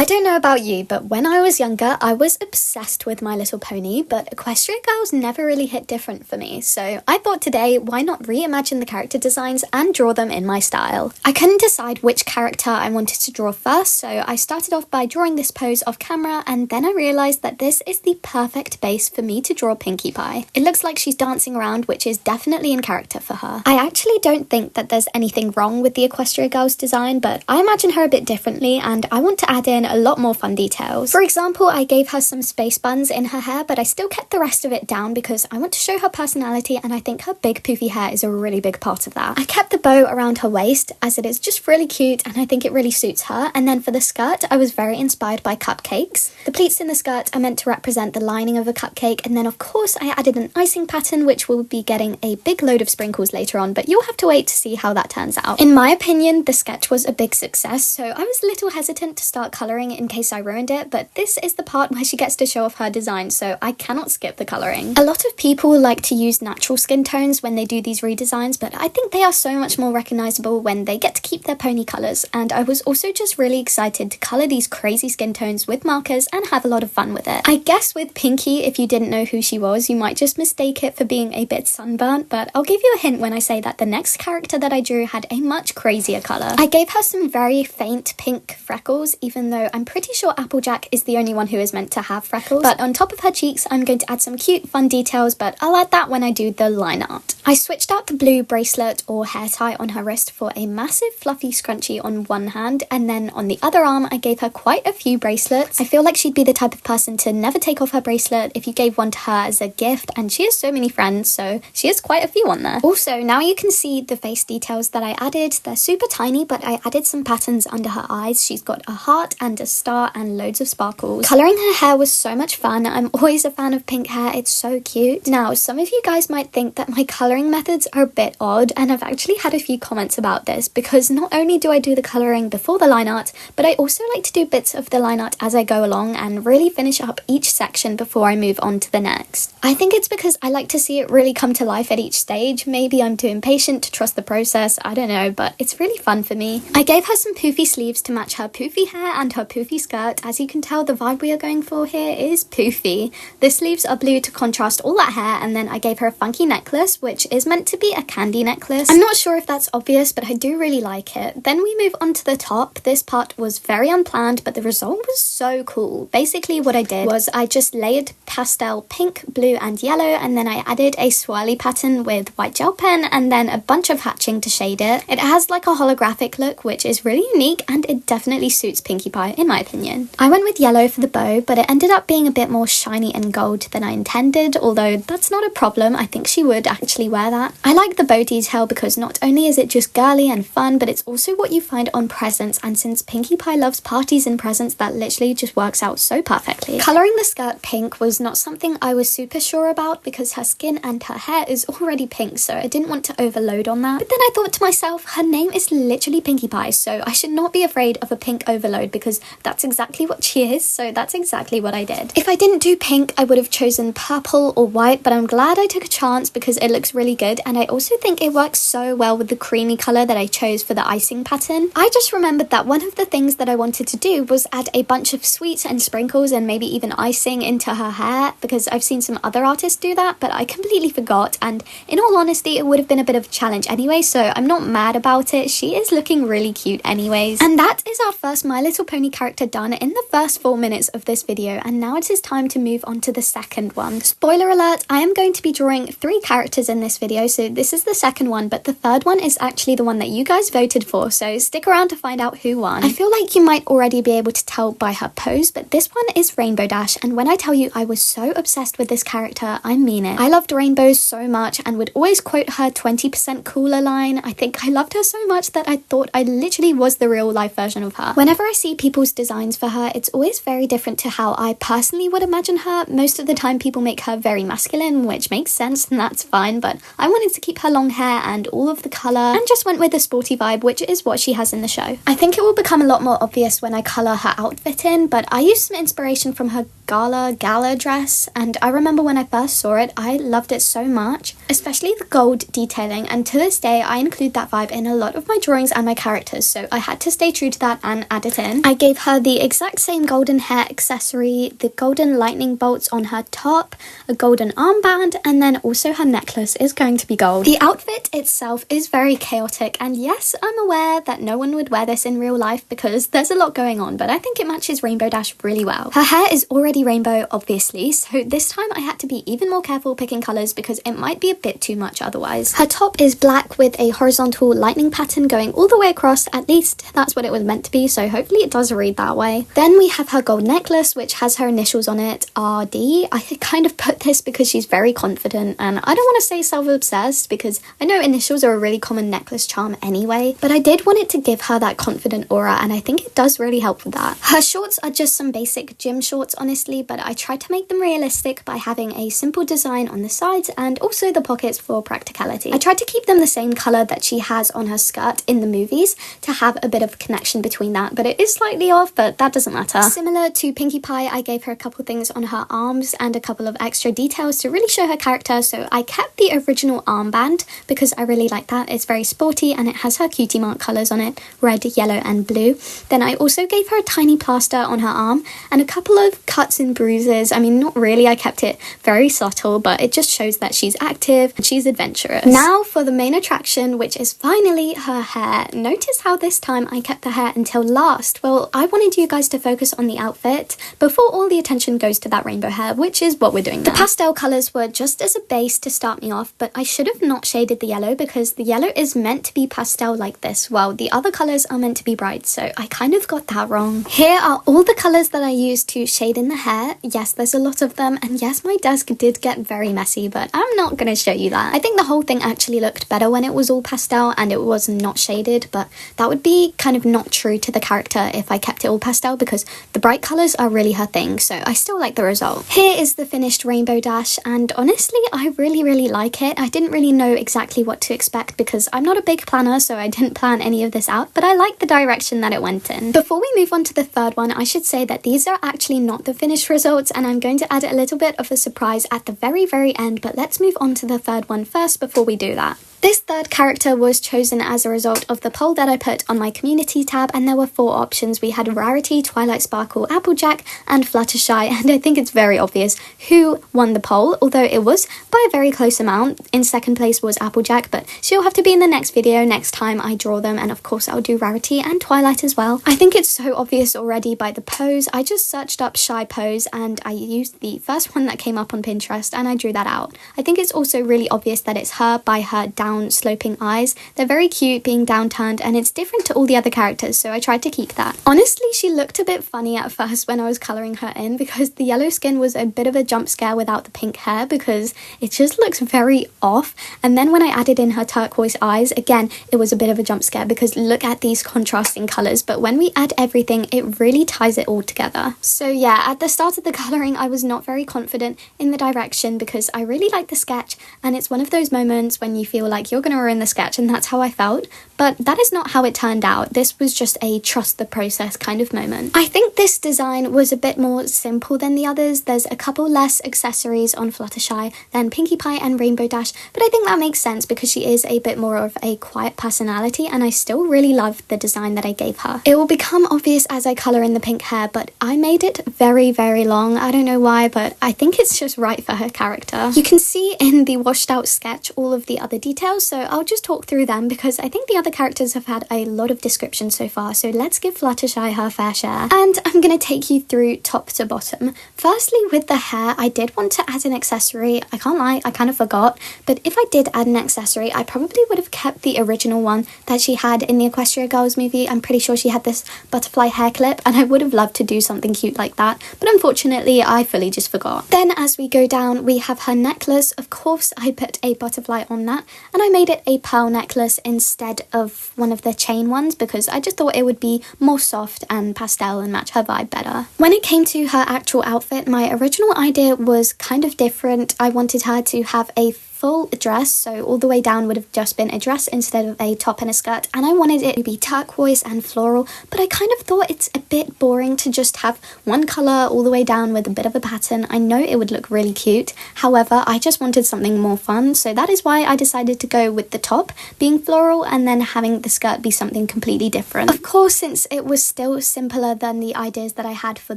I don't know about you, but when I was younger, I was obsessed with My Little Pony, but Equestria girls never really hit different for me, so I thought today, why not reimagine the character designs and draw them in my style? I couldn't decide which character I wanted to draw first, so I started off by drawing this pose off camera, and then I realised that this is the perfect base for me to draw Pinkie Pie. It looks like she's dancing around, which is definitely in character for her. I actually don't think that there's anything wrong with the Equestria girls design, but I imagine her a bit differently, and I want to add in a lot more fun details. For example, I gave her some space buns in her hair, but I still kept the rest of it down because I want to show her personality, and I think her big poofy hair is a really big part of that. I kept the bow around her waist as it is just really cute, and I think it really suits her. And then for the skirt, I was very inspired by cupcakes. The pleats in the skirt are meant to represent the lining of a cupcake, and then of course I added an icing pattern, which will be getting a big load of sprinkles later on, but you'll have to wait to see how that turns out. In my opinion, the sketch was a big success, so I was a little hesitant to start colouring in case I ruined it, but this is the part where she gets to show off her design, so I cannot skip the colouring. A lot of people like to use natural skin tones when they do these redesigns, but I think they are so much more recognisable when they get to keep their pony colours, and I was also just really excited to colour these crazy skin tones with markers and have a lot of fun with it. I guess with Pinkie, if you didn't know who she was, you might just mistake it for being a bit sunburnt, but I'll give you a hint when I say that the next character that I drew had a much crazier colour. I gave her some very faint pink freckles, even though I'm pretty sure Applejack is the only one who is meant to have freckles. But on top of her cheeks, I'm going to add some cute fun details, but I'll add that when I do the line art. I switched out the blue bracelet or hair tie on her wrist for a massive fluffy scrunchie on one hand, and then on the other arm I gave her quite a few bracelets. I feel like she'd be the type of person to never take off her bracelet if you gave one to her as a gift, and she has so many friends, so she has quite a few on there. Also, now you can see the face details that I added. They're super tiny, but I added some patterns under her eyes. She's got a heart and a star and loads of sparkles. Colouring her hair was so much fun. I'm always a fan of pink hair, it's so cute. Now, some of you guys might think that my colouring methods are a bit odd, and I've actually had a few comments about this, because not only do I do the colouring before the line art, but I also like to do bits of the line art as I go along and really finish up each section before I move on to the next. I think it's because I like to see it really come to life at each stage. Maybe I'm too impatient to trust the process, I don't know, but it's really fun for me. I gave her some poofy sleeves to match her poofy hair and her poofy skirt. As you can tell, the vibe we are going for here is poofy. The sleeves are blue to contrast all that hair, and then I gave her a funky necklace, which is meant to be a candy necklace. I'm not sure if that's obvious, but I do really like it. Then we move on to the top. This part was very unplanned, but the result was so cool. Basically what I did was I just layered pastel pink, blue and yellow, and then I added a swirly pattern with white gel pen and then a bunch of hatching to shade it. It has like a holographic look, which is really unique, and it definitely suits Pinkie Pie in my opinion. I went with yellow for the bow, but it ended up being a bit more shiny and gold than I intended, although that's not a problem. I think she would actually wear that. I like the bow detail because not only is it just girly and fun, but it's also what you find on presents, and since Pinkie Pie loves parties and presents, that literally just works out so perfectly. Colouring the skirt pink was not something I was super sure about because her skin and her hair is already pink, so I didn't want to overload on that. But then I thought to myself, her name is literally Pinkie Pie, so I should not be afraid of a pink overload because that's exactly what she is, so that's exactly what I did. If I didn't do pink, I would have chosen purple or white, but I'm glad I took a chance because it looks really good, and I also think it works so well with the creamy colour that I chose for the icing pattern. I just remembered that one of the things that I wanted to do was add a bunch of sweets and sprinkles and maybe even icing into her hair, because I've seen some other artists do that, but I completely forgot, and in all honesty it would have been a bit of a challenge anyway, so I'm not mad about it. She is looking really cute anyways. And that is our first My Little Pony character done in the first 4 minutes of this video, and now it is time to move on to the second one. Spoiler alert, I am going to be drawing 3 characters in this video, so this is the second one, but the third one is actually the one that you guys voted for, so stick around to find out who won. I feel like you might already be able to tell by her pose, but this one is Rainbow Dash, and when I tell you I was so obsessed with this character, I mean it. I loved rainbows so much and would always quote her 20% cooler line. I think I loved her so much that I thought I literally was the real life version of her. Whenever I see people's designs for her, it's always very different to how I personally would imagine her. Most of the time people make her very masculine, which makes sense and that's fine, but I wanted to keep her long hair and all of the colour and just went with a sporty vibe, which is what she has in the show. I think it will become a lot more obvious when I colour her outfit in, but I used some inspiration from her gala dress, and I remember when I first saw it, I loved it so much, especially the gold detailing, and to this day I include that vibe in a lot of my drawings and my characters, so I had to stay true to that and add it in. I gave her the exact same golden hair accessory, the golden lightning bolts on her top, a golden armband, and then also her necklace is going to be gold. The outfit itself is very chaotic, and yes, I'm aware that no one would wear this in real life because there's a lot going on, but I think it matches Rainbow Dash really well. Her hair is already rainbow, obviously, so this time I had to be even more careful picking colours because it might be a bit too much otherwise. Her top is black with a horizontal lightning pattern going all the way across, at least that's what it was meant to be, so hopefully it does read that way. Then we have her gold necklace, which has her initials on it, RD. I kind of put this because she's very confident, and I don't want to say self-obsessed because I know initials are a really common necklace charm anyway, but I did want it to give her that confident aura, and I think it does really help with that. Her shorts are just some basic gym shorts, honestly, but I tried to make them realistic by having a simple design on the sides and also the pockets for practicality. I tried to keep them the same colour that she has on her skirt in the movies to have a bit of connection between that, but it is slightly off, but that doesn't matter. Similar to Pinkie Pie, I gave her a couple things on her arms and a couple of extra details to really show her character, so I kept the original armband because I really like that. It's very sporty and it has her cutie mark colours on it, red, yellow and blue. Then I also gave her a tiny plaster on her arm and a couple of cuts and bruises. I mean, not really, I kept it very subtle, but it just shows that she's active and she's adventurous. Now for the main attraction, which is finally her hair. Notice how this time I kept the hair until last. Well, I wanted you guys to focus on the outfit before all the attention goes to that rainbow hair, which is what we're doing now. The pastel colours were just as a base to start me off, but I should have not shaded the yellow because the yellow is meant to be pastel like this, while the other colours are meant to be bright, so I kind of got that wrong. Here are all the colours that I used to shade in the hair. Yes, there's a lot of them, and yes, my desk did get very messy, but I'm not going to show you that. I think the whole thing actually looked better when it was all pastel and it was not shaded, but that would be kind of not true to the character if I kept it all pastel because the bright colours are really her thing, so I still like the result. Here is the finished Rainbow Dash, and honestly, I really like it. I didn't really know exactly what to expect because I'm not a big planner, so I didn't plan any of this out, but I like the direction that it went in. Before we move on to the third one, I should say that these are actually not the finished results, and I'm going to add a little bit of a surprise at the very end, but let's move on to the third one first before we do that. This third character was chosen as a result of the poll that I put on my community tab, and there were 4 options. We had Rarity, Twilight Sparkle, Applejack, and Fluttershy, and I think it's very obvious who won the poll, although it was by a very close amount. In second place was Applejack, but she'll have to be in the next video next time I draw them, and of course I'll do Rarity and Twilight as well. I think it's so obvious already by the pose. I just searched up shy pose and I used the first one that came up on Pinterest and I drew that out. I think it's also really obvious that it's her by her down sloping eyes. They're very cute being downturned, and it's different to all the other characters, so I tried to keep that. Honestly, she looked a bit funny at first when I was colouring her in because the yellow skin was a bit of a jump scare without the pink hair because it just looks very off, and then when I added in her turquoise eyes, again, it was a bit of a jump scare because look at these contrasting colours, but when we add everything, it really ties it all together. So yeah, at the start of the colouring, I was not very confident in the direction because I really like the sketch, and it's one of those moments when you feel like you're going to ruin the sketch, and that's how I felt, but that is not how it turned out. This was just a trust the process kind of moment. I think this design was a bit more simple than the others. There's a couple less accessories on Fluttershy than Pinkie Pie and Rainbow Dash, but I think that makes sense because she is a bit more of a quiet personality, and I still really love the design that I gave her. It will become obvious as I colour in the pink hair, but I made it very long. I don't know why, but I think it's just right for her character. You can see in the washed out sketch all of the other details, so I'll just talk through them because I think the other characters have had a lot of description so far, so let's give Fluttershy her fair share. And I'm going to take you through top to bottom. Firstly, with the hair, I did want to add an accessory. I can't lie, I kind of forgot, but if I did add an accessory, I probably would have kept the original one that she had in the Equestria Girls movie. I'm pretty sure she had this butterfly hair clip, and I would have loved to do something cute like that, but unfortunately, I fully just forgot. Then as we go down, we have her necklace. Of course, I put a butterfly on that, and I made it a pearl necklace instead of one of the chain ones because I just thought it would be more soft and pastel and match her vibe better. When it came to her actual outfit, my original idea was kind of different. I wanted her to have a full dress, so all the way down would have just been a dress instead of a top and a skirt, and I wanted it to be turquoise and floral, but I kind of thought it's a bit boring to just have one colour all the way down with a bit of a pattern. I know it would look really cute, however I just wanted something more fun, so that is why I decided to go with the top being floral and then having the skirt be something completely different. Of course, since it was still simpler than the ideas that I had for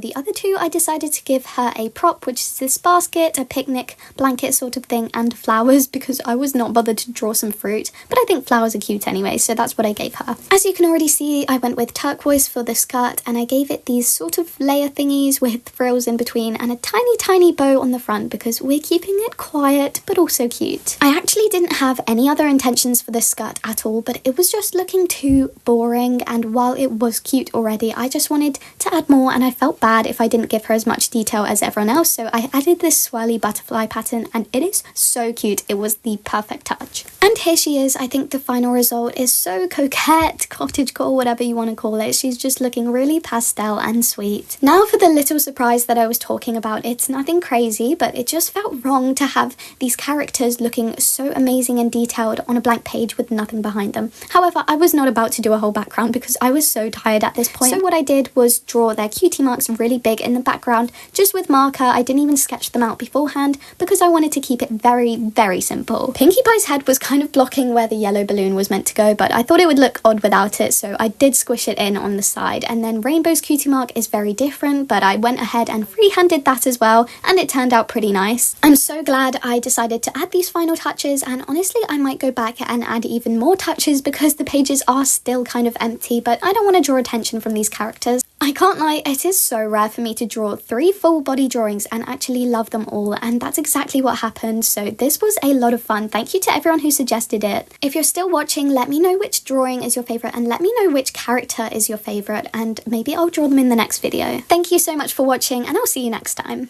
the other two, I decided to give her a prop, which is this basket, a picnic blanket sort of thing, and flowers, because I was not bothered to draw some fruit, but I think flowers are cute anyway, so that's what I gave her. As you can already see, I went with turquoise for the skirt, and I gave it these sort of layer thingies with frills in between and a tiny bow on the front because we're keeping it quiet but also cute. I actually didn't have any other intentions for this skirt at all, but it was just looking too boring, and while it was cute already, I just wanted to add more, and I felt bad if I didn't give her as much detail as everyone else, so I added this swirly butterfly pattern, and it is so cute. It was the perfect touch. And here she is. I think the final result is so coquette, cottagecore, whatever you want to call it. She's just looking really pastel and sweet. Now for the little surprise that I was talking about. It's nothing crazy, but it just felt wrong to have these characters looking so amazing and detailed on a blank page with nothing behind them. However, I was not about to do a whole background because I was so tired at this point. So what I did was draw their cutie marks really big in the background, just with marker. I didn't even sketch them out beforehand because I wanted to keep it very simple. Pinkie Pie's head was kind of blocking where the yellow balloon was meant to go, but I thought it would look odd without it, so I did squish it in on the side. And then Rainbow's cutie mark is very different, but I went ahead and freehanded that as well, and it turned out pretty nice. I'm so glad I decided to add these final touches, and honestly I might go back and add even more touches because the pages are still kind of empty, but I don't want to draw attention from these characters. I can't lie, it is so rare for me to draw 3 full body drawings and actually love them all, and that's exactly what happened, so this was a lot of fun. Thank you to everyone who suggested it. If you're still watching, let me know which drawing is your favourite and let me know which character is your favourite, and maybe I'll draw them in the next video. Thank you so much for watching, and I'll see you next time.